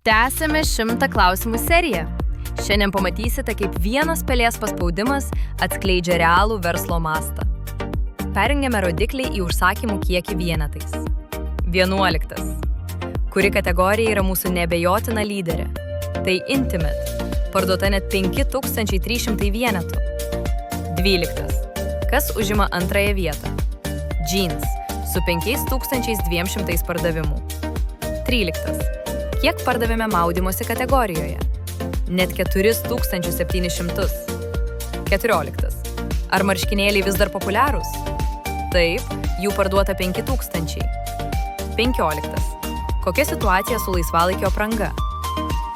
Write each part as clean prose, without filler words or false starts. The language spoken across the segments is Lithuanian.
Tęsime 100 klausimų seriją. Šiandien pamatysite, kaip vienas pelės paspaudimas atskleidžia realų verslo mastą. Perjungiame rodiklį į užsakymų kiekį vienetais. 11. Kuri kategorija yra mūsų neabejotina lyderė? Tai Intimate. Parduota net 5300 vienetų. 12. Kas užima antrąją vietą? Jeans su 5200 pardavimų. 13. Kiek pardavėme maudymosi kategorijoje? Net 4700. 14. Ar marškinėliai vis dar populiarūs? Taip, jų parduota 5000. 15. Kokia situacija su laisvalaikio apranga?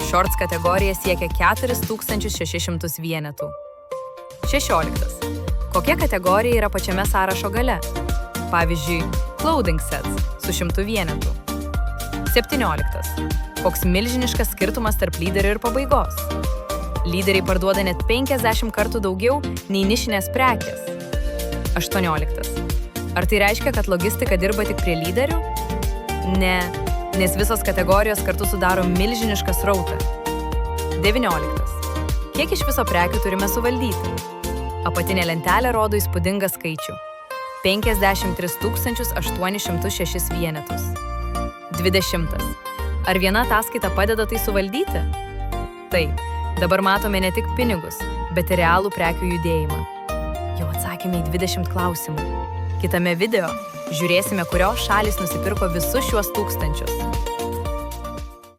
Shorts kategorija siekia 4600 vienetų. 16. Kokia kategorija yra pačiame sąrašo gale? Pavyzdžiui, clothing sets su 100 vienetų. 17. Koks milžiniškas skirtumas tarp lyderių ir pabaigos? Lyderiai parduoda net 50 kartų daugiau nei nišinės prekės. 18. Ar tai reiškia, kad logistika dirba tik prie lyderių? Ne, nes visos kategorijos kartu sudaro milžinišką srautą. 19. Kiek iš viso prekių turime suvaldyti? Apatinė lentelė rodo įspūdingą skaičių. 53 806 vienetus. 20. Ar viena ataskaita padeda tai suvaldyti? Taip, dabar matome ne tik pinigus, bet ir realų prekių judėjimą. Jau atsakėme į 20 klausimų. Kitame video žiūrėsime, kurios šalys nusipirko visus šiuos tūkstančius.